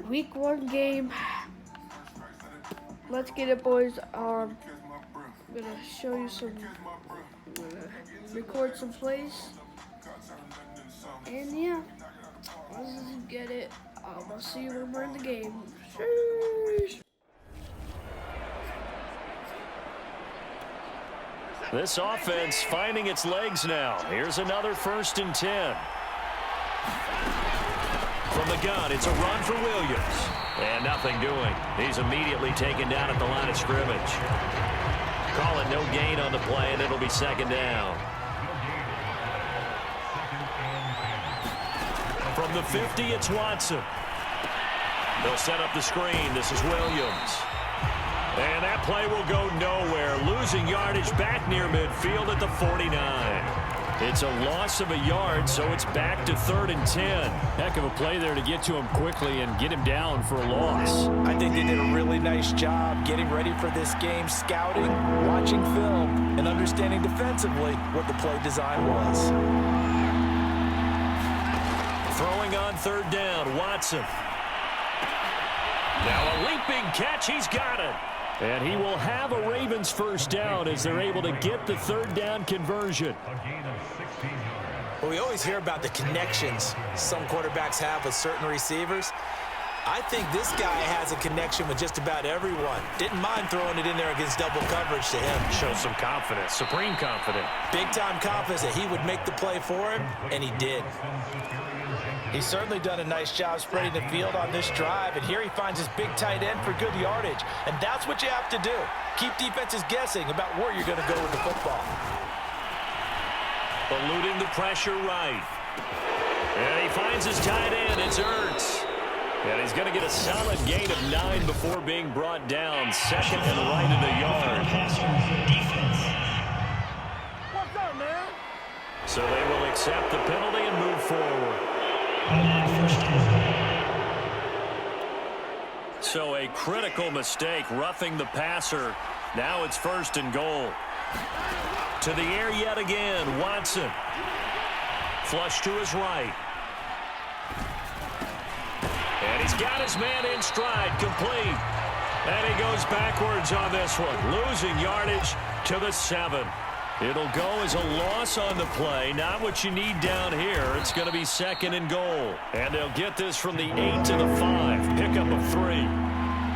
Week 1 game. Let's get it, boys. I'm gonna show you some. I'm gonna record some plays, and yeah, let's get it. I'll see you when we're in the game. Sheesh. This offense finding its legs now. Here's another 1st and 10. From the gun, it's a run for Williams. And nothing doing. He's immediately taken down at the line of scrimmage. Call it no gain on the play, and it'll be 2nd down. From the 50, it's Watson. They'll set up the screen. This is Williams. And that play will go nowhere. Losing yardage back near midfield at the 49. It's a loss of a yard, so it's back to 3rd and 10. Heck of a play there to get to him quickly and get him down for a loss. I think they did a really nice job getting ready for this game, scouting, watching film, and understanding defensively what the play design was. Throwing on 3rd down, Watson. Now a leaping catch, he's got it. And he will have a Ravens 1st down as they're able to get the 3rd down conversion. Well, we always hear about the connections some quarterbacks have with certain receivers. I think this guy has a connection with just about everyone. Didn't mind throwing it in there against double coverage to him. Shows some confidence, supreme confidence. Big-time confidence that he would make the play for him, and he did. He's certainly done a nice job spreading the field on this drive, and here he finds his big tight end for good yardage. And that's what you have to do. Keep defenses guessing about where you're going to go with the football. Eluding the pressure right. And he finds his tight end. It's Ertz. And he's going to get a solid gain of 9 before being brought down. 2nd and right in the yard. What's up, man? So they will accept the penalty and move forward. So a critical mistake, roughing the passer. Now it's 1st and goal. To the air yet again, Watson. Flush to his right. And he's got his man in stride, complete. And he goes backwards on this one, losing yardage to the 7. It'll go as a loss on the play. Not what you need down here. It's going to be 2nd and goal. And they'll get this from the 8 to the 5. Pickup of 3.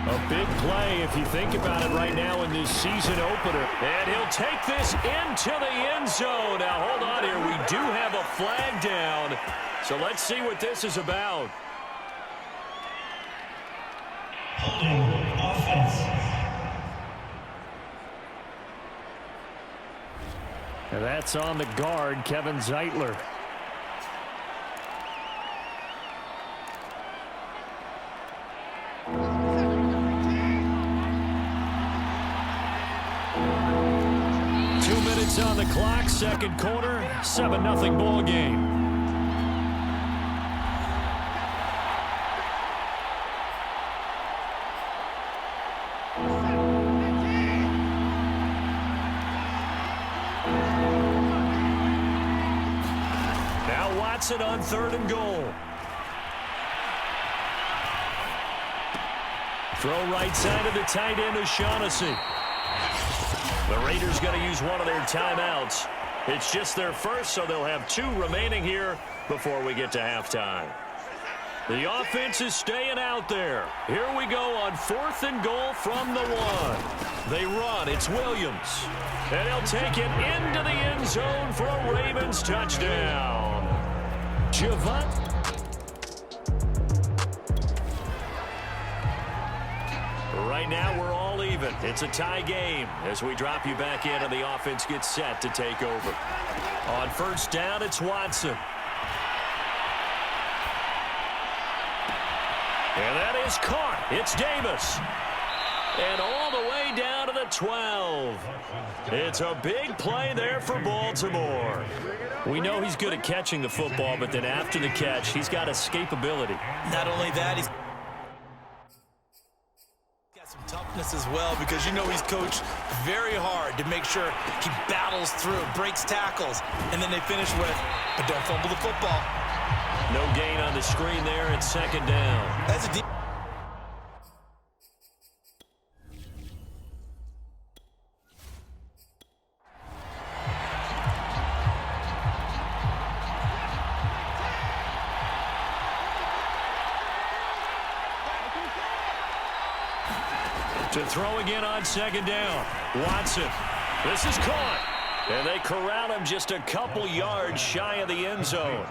A big play if you think about it right now in this season opener. And he'll take this into the end zone. Now, hold on here. We do have a flag down. So let's see what this is about. Holding offense. And that's on the guard, Kevin Zeitler. On the clock, 2nd quarter, 7-0 ball game. Now Watson on 3rd and goal. Throw right side of the tight end O'Shaughnessy. The Raiders going to use one of their timeouts. It's just their first, so they'll have 2 remaining here before we get to halftime. The offense is staying out there. Here we go on 4th and goal from the 1. They run. It's Williams. And he'll take it into the end zone for a Ravens touchdown. Javon. Right now, we're all even. It's a tie game as we drop you back in and the offense gets set to take over. On 1st down, it's Watson. And that is caught. It's Davis. And all the way down to the 12. It's a big play there for Baltimore. We know he's good at catching the football, but then after the catch, he's got escapability. Not only that, he's some toughness as well, because you know he's coached very hard to make sure he battles through, breaks tackles, and then they finish with, but don't fumble the football. No gain on the screen there. It's 2nd down. That's a To throw again on second down. Watson. This is caught. And they corral him just a couple yards shy of the end zone.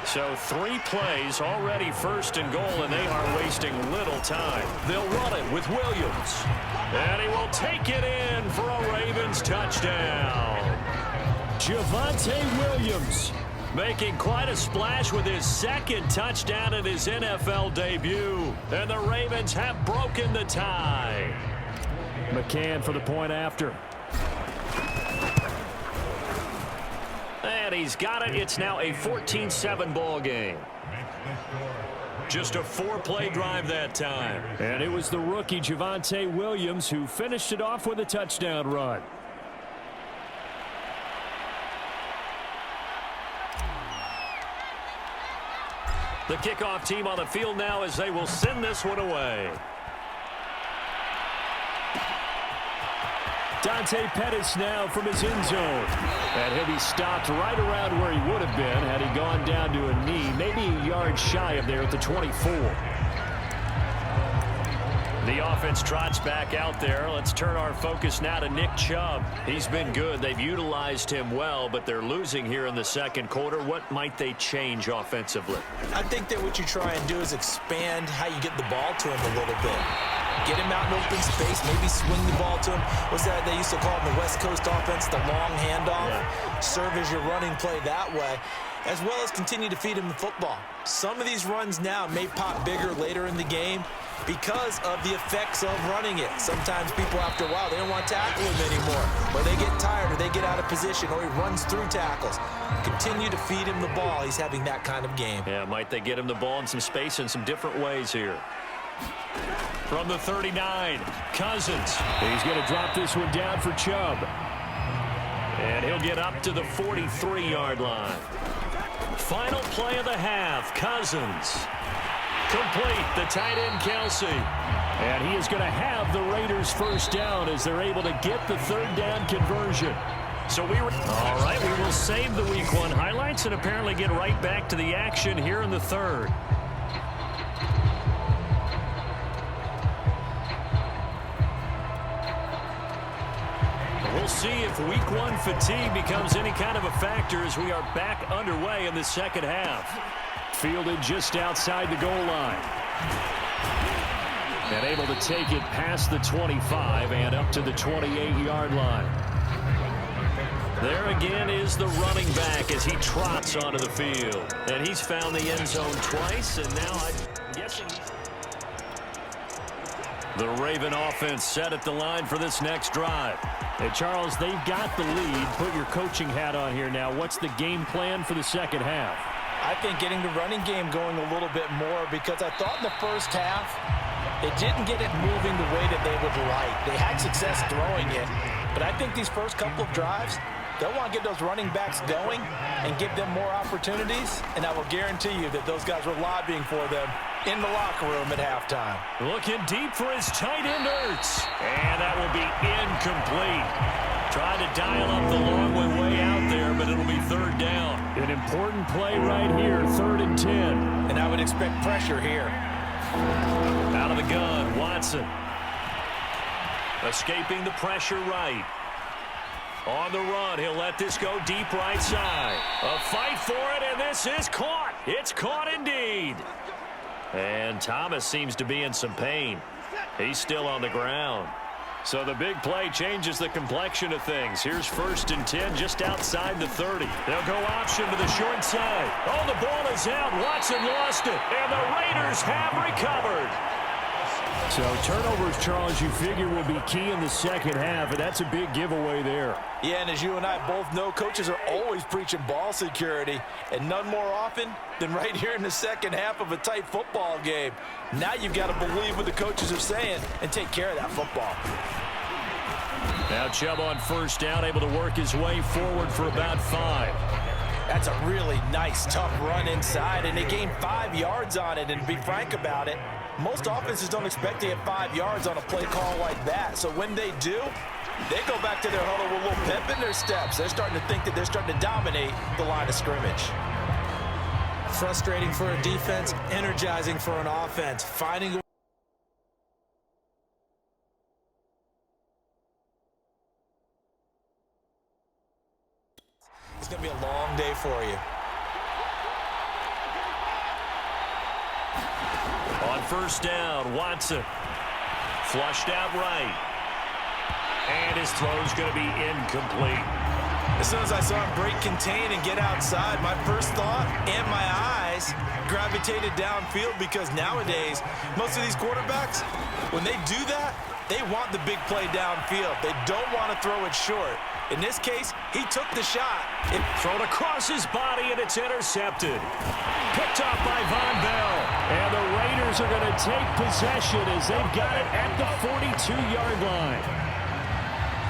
So 3 plays, already 1st and goal, and they are wasting little time. They'll run it with Williams. And he will take it in for a Ravens touchdown. Javonte Williams making quite a splash with his 2nd touchdown in his NFL debut. And the Ravens have broken the tie. McCann for the point after. And he's got it. It's now a 14-7 ball game. Just a 4-play drive that time. And it was the rookie Javonte Williams who finished it off with a touchdown run. The kickoff team on the field now as they will send this one away. Dante Pettis now from his end zone. And he'll be stopped right around where he would have been had he gone down to a knee, maybe a yard shy of there at the 24. The offense trots back out there. Let's turn our focus now to Nick Chubb. He's been good. They've utilized him well, but they're losing here in the 2nd quarter. What might they change offensively? I think that what you try and do is expand how you get the ball to him a little bit. Get him out in open space, maybe swing the ball to him. What's that they used to call in the West Coast offense, the long handoff? Yeah. Serve as your running play that way, as well as continue to feed him the football. Some of these runs now may pop bigger later in the game because of the effects of running it. Sometimes people, after a while, they don't want to tackle him anymore. Or they get tired, or they get out of position, or he runs through tackles. Continue to feed him the ball. He's having that kind of game. Yeah, might they get him the ball in some space in some different ways here. From the 39, Cousins. He's going to drop this one down for Chubb. And he'll get up to the 43-yard line. Final play of the half, Cousins. Complete, the tight end, Kelsey. And he is going to have the Raiders first down as they're able to get the 3rd down conversion. So all right, we will save the Week 1 highlights and apparently get right back to the action here in the 3rd. We'll see if Week 1 fatigue becomes any kind of a factor as we are back underway in the 2nd half. Fielded just outside the goal line. And able to take it past the 25 and up to the 28-yard line. There again is the running back as he trots onto the field. And he's found the end zone twice, and now I'm guessing the Raven offense set at the line for this next drive. Hey, Charles, they've got the lead. Put your coaching hat on here now. What's the game plan for the 2nd half? I think getting the running game going a little bit more, because I thought in the first half it didn't get it moving the way that they would like. They had success throwing it, but I think these first couple of drives, they'll want to get those running backs going and give them more opportunities, and I will guarantee you that those guys were lobbying for them in the locker room at halftime. Looking deep for his tight end, Ertz. And that will be incomplete. Trying to dial up the long way out there, but it'll be 3rd down. An important play right here, 3rd and 10. And I would expect pressure here. Out of the gun, Watson. Escaping the pressure right. On the run, he'll let this go deep right side. A fight for it, and this is caught. It's caught indeed. And Thomas seems to be in some pain. He's still on the ground. So the big play changes the complexion of things. Here's 1st and 10 just outside the 30. They'll go option to the short side. Oh, the ball is out. Watson lost it. And the Raiders have recovered. So turnovers, Charles, you figure will be key in the 2nd half, and that's a big giveaway there. Yeah, and as you and I both know, coaches are always preaching ball security, and none more often than right here in the 2nd half of a tight football game. Now you've got to believe what the coaches are saying and take care of that football. Now Chubb on 1st down, able to work his way forward for about 5. That's a really nice, tough run inside, and they gained 5 yards on it, and to be frank about it, most offenses don't expect to get 5 yards on a play call like that. So when they do, they go back to their huddle with a little pep in their steps. They're starting to think that they're starting to dominate the line of scrimmage. Frustrating for a defense, energizing for an offense. Finding for you. On first down, Watson. Flushed out right. And his throw's going to be incomplete. As soon as I saw him break contain and get outside, my first thought and my eyes gravitated downfield, because nowadays, most of these quarterbacks, when they do that, they want the big play downfield. They don't want to throw it short. In this case, he took the shot. Thrown across his body, and it's intercepted. Picked off by Von Bell. And the Raiders are going to take possession as they've got it at the 42-yard line.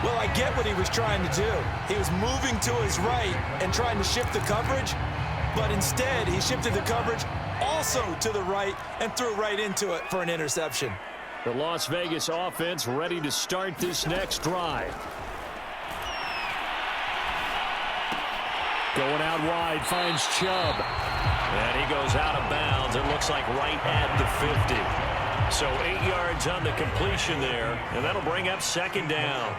Well, I get what he was trying to do. He was moving to his right and trying to shift the coverage, but instead he shifted the coverage also to the right and threw right into it for an interception. The Las Vegas offense ready to start this next drive. Going out wide, finds Chubb. And he goes out of bounds. It looks like right at the 50. So 8 yards on the completion there, and that'll bring up second down.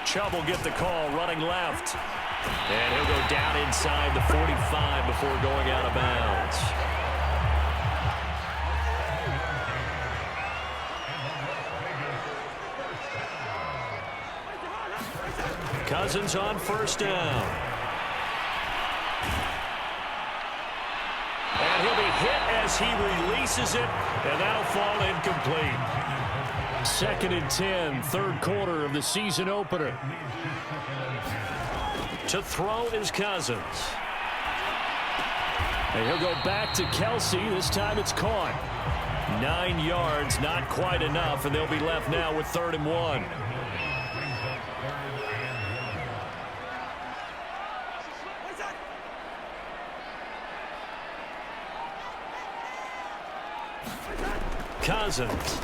Chubb will get the call, running left. And he'll go down inside the 45 before going out of bounds. Cousins on first down. And he'll be hit as he releases it, and that'll fall incomplete. 2nd and 10, third quarter of the season opener. To throw is Cousins. And he'll go back to Kelsey. This time it's caught. 9 yards, not quite enough, and they'll be left now with 3rd and 1. Cousins.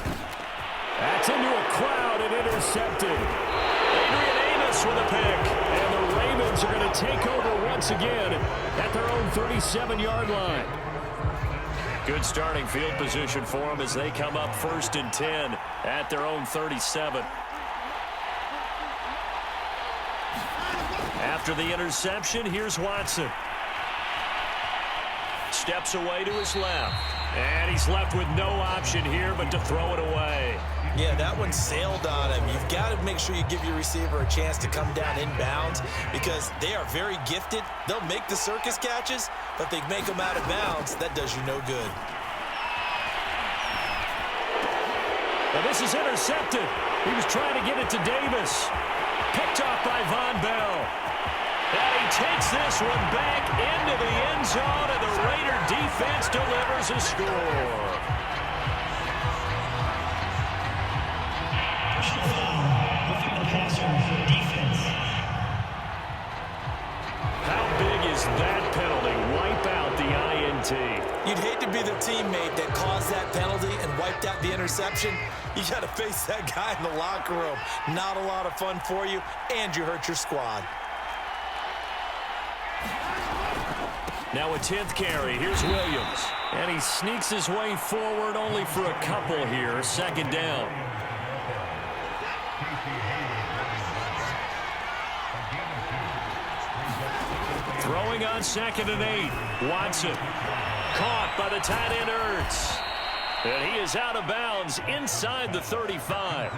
That's into a crowd and intercepted. Adrian Amos with a pick. And the Ravens are going to take over once again at their own 37-yard line. Good starting field position for them as they come up 1st and 10 at their own 37. After the interception, here's Watson. Steps away to his left. And he's left with no option here but to throw it away. Yeah, that one sailed on him. You've got to make sure you give your receiver a chance to come down inbounds, because they are very gifted. They'll make the circus catches, but they make them out of bounds. That does you no good. And this is intercepted. He was trying to get it to Davis. Picked off by Von Bell. And he takes this one back into the end zone, and the Raider defense delivers a score. Personal foul, roughing the passer, defense. How big is that penalty? Wipe out the INT. You'd hate to be the teammate that caused that penalty and wiped out the interception. You got to face that guy in the locker room. Not a lot of fun for you, and you hurt your squad. Now a 10th carry. Here's Williams. And he sneaks his way forward only for a couple here. 2nd down. Throwing on 2nd and 8. Watson. Caught by the tight end Ertz. And he is out of bounds inside the 35.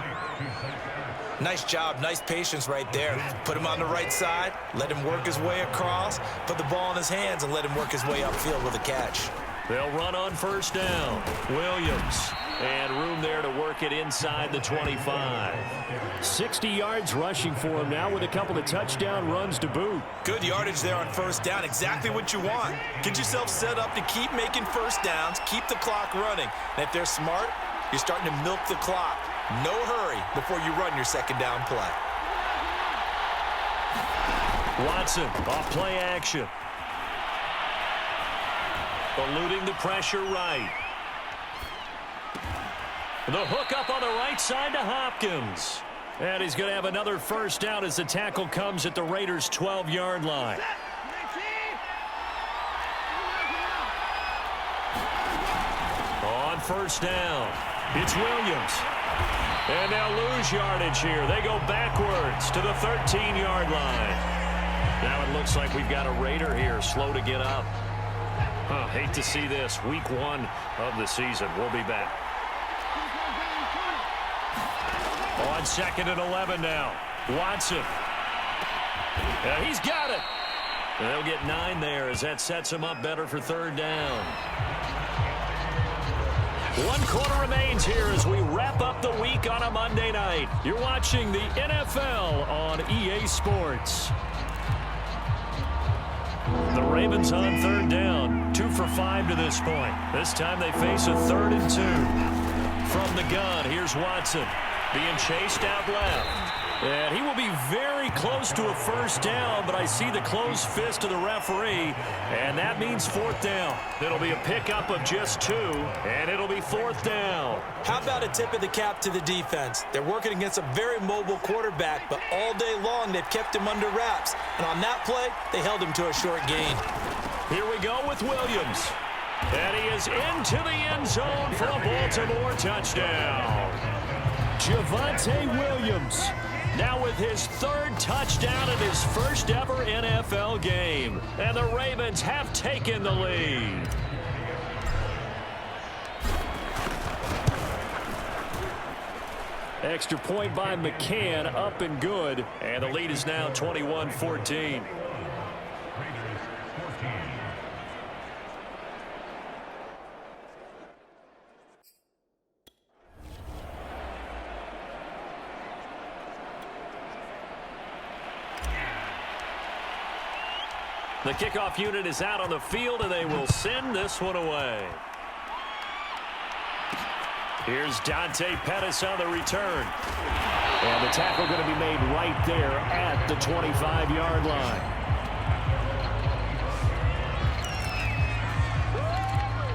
Nice job, nice patience right there. Put him on the right side, let him work his way across, put the ball in his hands, and let him work his way upfield with a catch. They'll run on first down. Williams. And room there to work it inside the 25. 60 yards rushing for him now with a couple of touchdown runs to boot. Good yardage there on first down. Exactly what you want. Get yourself set up to keep making first downs, keep the clock running. And if they're smart, you're starting to milk the clock. No hurry before you run your 2nd down play. Watson off play action. Eluding the pressure right. The hook up on the right side to Hopkins. And he's going to have another first down as the tackle comes at the Raiders' 12-yard line. On first down, It's Williams. And they'll lose yardage here. They go backwards to the 13-yard line. Now it looks like we've got a Raider here, slow to get up. Hate to see this. Week 1 of the season. We'll be back. On 2nd and 11 now. Watson. He's got it. They'll get 9 there as that sets him up better for 3rd down. 1 quarter remains here as we wrap up the week on a Monday night. You're watching the NFL on EA Sports. The Ravens on 3rd down. 2 for 5 to this point. This time they face a 3rd and 2. From the gun, here's Watson. Being chased out left. And he will be very close to a 1st down, but I see the closed fist of the referee, and that means 4th down. It'll be a pickup of just 2, and it'll be 4th down. How about a tip of the cap to the defense? They're working against a very mobile quarterback, but all day long they've kept him under wraps. And on that play, they held him to a short gain. Here we go with Williams. And he is into the end zone for a Baltimore touchdown. Javonte Williams. Now with his 3rd touchdown in his first ever NFL game. And the Ravens have taken the lead. Extra point by McCann, up and good. And the lead is now 21-14. The kickoff unit is out on the field, and they will send this one away. Here's Dante Pettis on the return. And the tackle going to be made right there at the 25-yard line.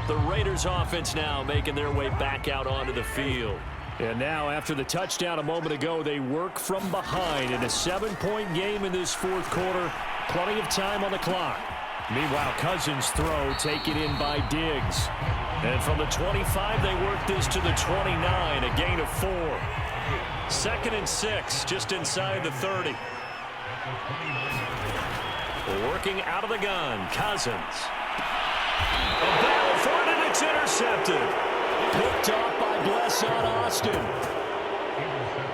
The Raiders offense now making their way back out onto the field. And now, after the touchdown a moment ago, they work from behind in a 7-point game in this 4th quarter. Plenty of time on the clock. Meanwhile, Cousins' throw taken in by Diggs. And from the 25, they work this to the 29, a gain of 4. 2nd and 6, just inside the 30. Working out of the gun, Cousins. A battle for it, and it's intercepted. Picked off by Blesson Austin.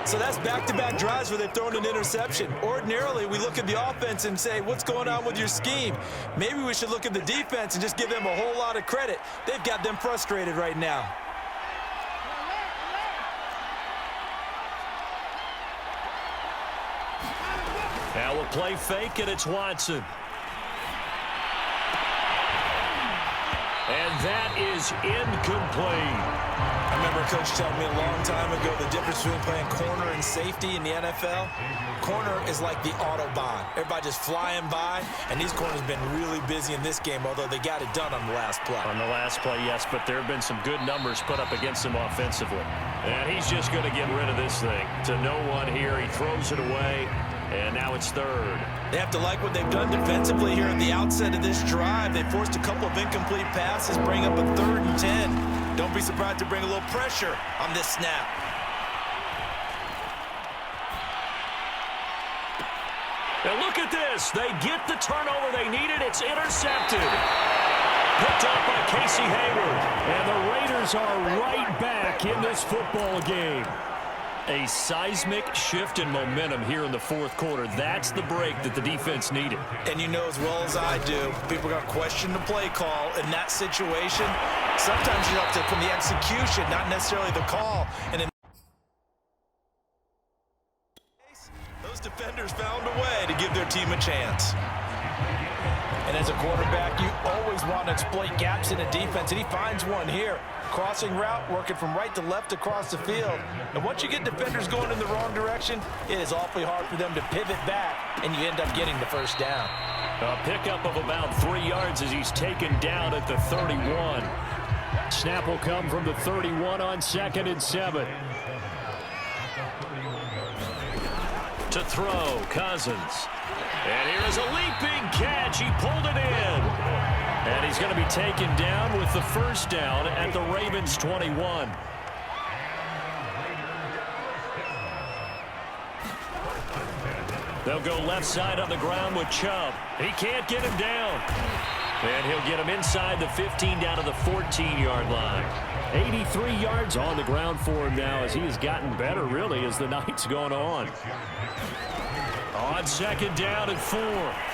So that's back-to-back drives where they've thrown an interception. Ordinarily, we look at the offense and say, what's going on with your scheme? Maybe we should look at the defense and just give them a whole lot of credit. They've got them frustrated right now. Now we'll play fake, and it's Watson. And that is incomplete. I remember a coach telling me a long time ago the difference between playing corner and safety in the NFL. Corner is like the Autobahn. Everybody just flying by, and these corners have been really busy in this game, although they got it done on the last play. On the last play, yes, but there have been some good numbers put up against him offensively. And he's just going to get rid of this thing. To no one here, he throws it away, and now it's 3rd. They have to like what they've done defensively here at the outset of this drive. They forced a couple of incomplete passes, bring up a 3rd and 10. Don't be surprised to bring a little pressure on this snap. Now look at this. They get the turnover they needed. It's intercepted. Picked up by Casey Hayward. And the Raiders are right back in this football game. A seismic shift in momentum here in the 4th quarter. That's the break that the defense needed. And you know as well as I do, people are going to question the play call in that situation. Sometimes you have to from the execution, not necessarily the call. And in those defenders found a way to give their team a chance. And as a quarterback, you always want to exploit gaps in a defense, and he finds one here. Crossing route, working from right to left across the field. And once you get defenders going in the wrong direction, it is awfully hard for them to pivot back, and you end up getting the 1st down. A pickup of about 3 yards as he's taken down at the 31. Snap will come from the 31 on 2nd and 7. To throw, Cousins. And here is a leaping catch. He pulled it in. And he's going to be taken down with the 1st down at the Ravens 21. They'll go left side on the ground with Chubb. He can't get him down. And he'll get him inside the 15 down to the 14-yard line. 83 yards on the ground for him now as he has gotten better, really, as the night's gone on. On second down and 4,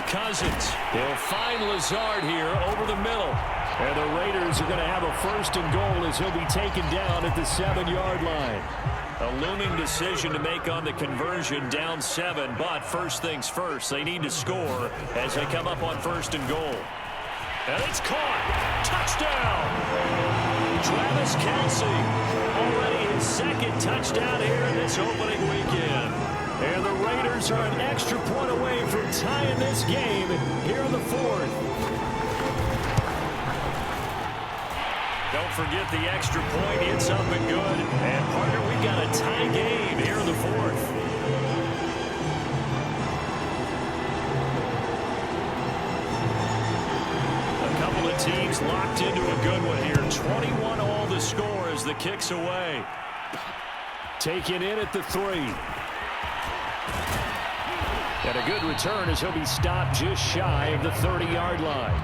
Cousins. He'll find Lazard here over the middle. And the Raiders are going to have a first and goal as he'll be taken down at the 7-yard line. A looming decision to make on the conversion, down 7, but first things first, they need to score as they come up on first and goal. And it's caught. Touchdown! Travis Kelce, already his second touchdown here in this opening weekend. And the Raiders are an extra point away from tying this game here in the 4th. Don't forget the extra point. It's up and good. And, partner, we've got a tie game here in the 4th. A couple of teams locked into a good one here. 21 all the score as the kick's away. Taken in at the 3. And a good return as he'll be stopped just shy of the 30-yard line.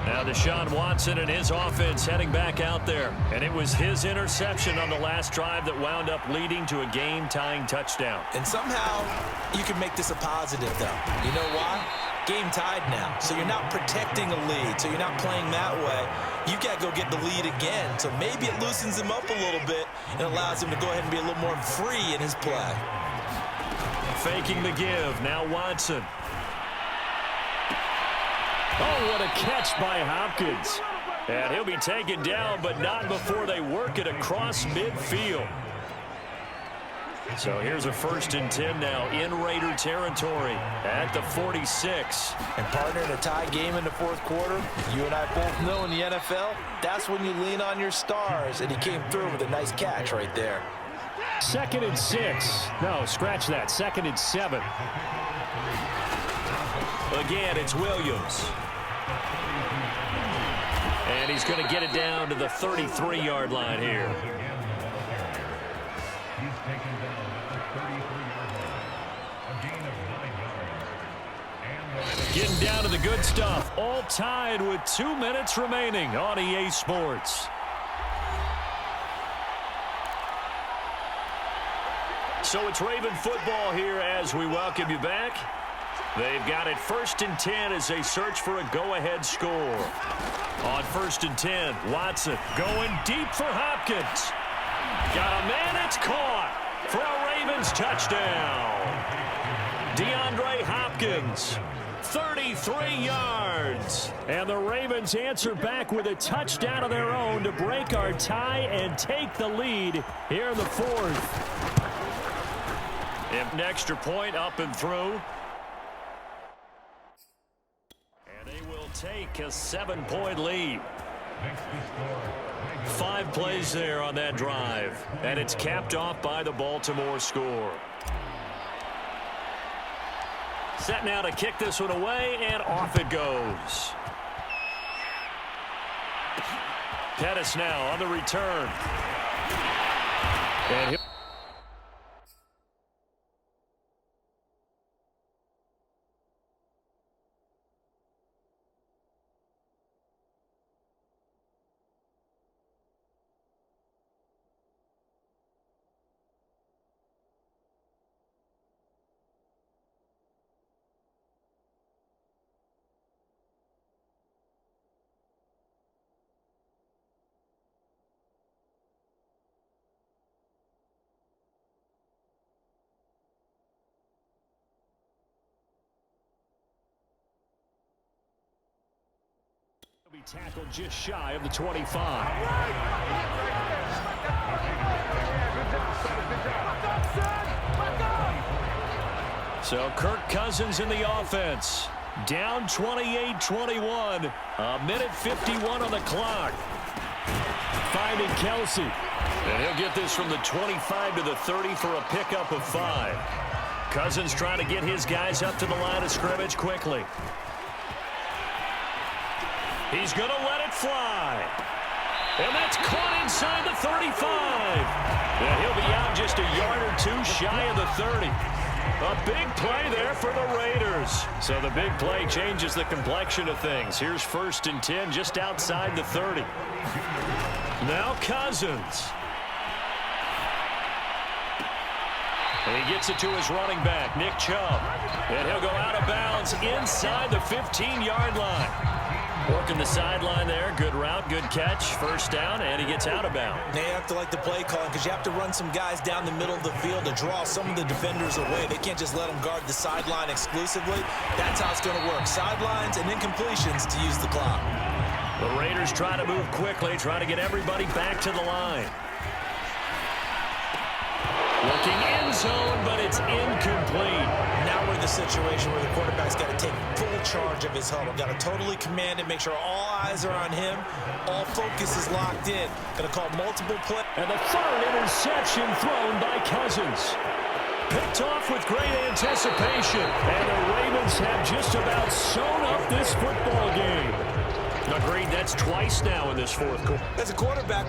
Now Deshaun Watson and his offense heading back out there. And it was his interception on the last drive that wound up leading to a game-tying touchdown. And somehow you can make this a positive, though. You know why? Game tied now. So you're not protecting a lead. So you're not playing that way. You've got to go get the lead again. So maybe it loosens him up a little bit and allows him to go ahead and be a little more free in his play. Faking the give. Now Watson. Oh, what a catch by Hopkins. And he'll be taken down, but not before they work it across midfield. So here's a 1st and 10 now in Raider territory at the 46. And, partner, in a tie game in the 4th quarter, you and I both know in the NFL, that's when you lean on your stars. And he came through with a nice catch right there. 2nd and 6. No, scratch that. 2nd and 7. Again, it's Williams. And he's going to get it down to the 33-yard line here. Getting down to the good stuff. All tied with 2 minutes remaining on EA Sports. So it's Raven football here as we welcome you back. They've got it 1st and 10 as they search for a go-ahead score. On 1st and 10, Watson going deep for Hopkins. Got a man, it's caught for a Ravens touchdown. DeAndre Hopkins, 33 yards. And the Ravens answer back with a touchdown of their own to break our tie and take the lead here in the 4th. An extra point up and through. Take a 7-point lead. 5 plays there on that drive, and it's capped off by the Baltimore score. Set now to kick this one away, and off it goes. Pettis now on the return. And be tackled just shy of the 25. So Kirk Cousins in the offense. Down 28-21. A minute 51 on the clock. Finding Kelce. And he'll get this from the 25 to the 30 for a pickup of 5. Cousins trying to get his guys up to the line of scrimmage quickly. He's going to let it fly. And that's caught inside the 35. And he'll be out just a yard or two shy of the 30. A big play there for the Raiders. So the big play changes the complexion of things. Here's 1st and 10 just outside the 30. Now Cousins. And he gets it to his running back, Nick Chubb. And he'll go out of bounds inside the 15-yard line. Working the sideline there. Good route, good catch. 1st down, and he gets out of bounds. They have to like the play calling because you have to run some guys down the middle of the field to draw some of the defenders away. They can't just let them guard the sideline exclusively. That's how it's going to work. Sidelines and incompletions to use the clock. The Raiders try to move quickly, try to get everybody back to the line. Looking end zone, but it's incomplete. Now we're in the situation where the quarterback's got to take full charge of his huddle. Got to totally command it, make sure all eyes are on him. All focus is locked in. Going to call multiple plays. And the 3rd interception thrown by Cousins. Picked off with great anticipation. And the Ravens have just about sewn up this football game. Agreed, that's twice now in this 4th quarter. As a quarterback,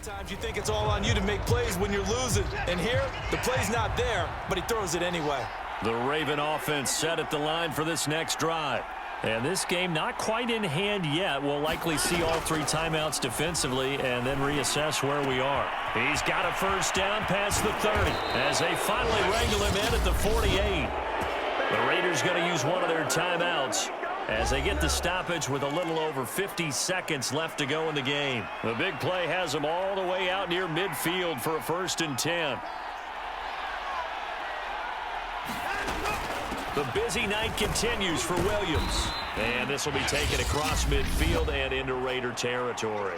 times you think it's all on you to make plays when you're losing. And here, the play's not there, but he throws it anyway. The Raven offense set at the line for this next drive. And this game not quite in hand yet. We'll likely see all 3 timeouts defensively and then reassess where we are. He's got a 1st down past the 30 as they finally wrangle him in at the 48. The Raiders going to use one of their timeouts as they get the stoppage with a little over 50 seconds left to go in the game. The big play has them all the way out near midfield for a 1st and 10. The busy night continues for Williams. And this will be taken across midfield and into Raider territory.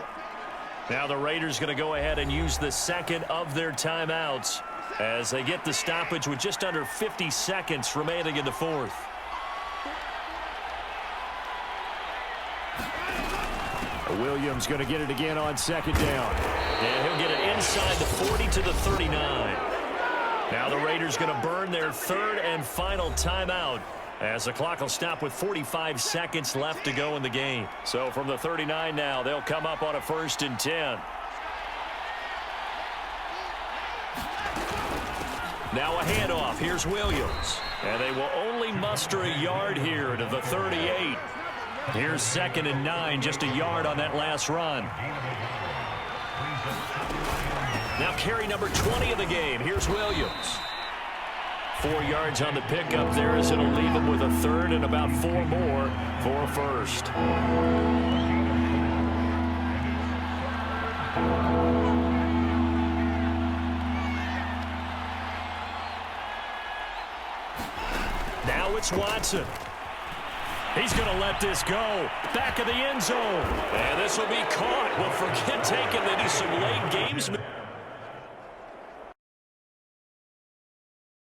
Now the Raiders going to go ahead and use the 2nd of their timeouts as they get the stoppage with just under 50 seconds remaining in the 4th. Williams going to get it again on 2nd down. And he'll get it inside the 40 to the 39. Now the Raiders going to burn their 3rd and final timeout as the clock will stop with 45 seconds left to go in the game. So from the 39 now, they'll come up on a 1st and 10. Now a handoff. Here's Williams. And they will only muster a yard here to the 38. Here's 2nd and 9, just a yard on that last run. Now carry number 20 of the game. Here's Williams. 4 yards on the pickup there as it'll leave him with a 3rd and about 4 more for a 1st. Now it's Watson. He's going to let this go. Back of the end zone. And this will be caught. Well, forget taking into some late games.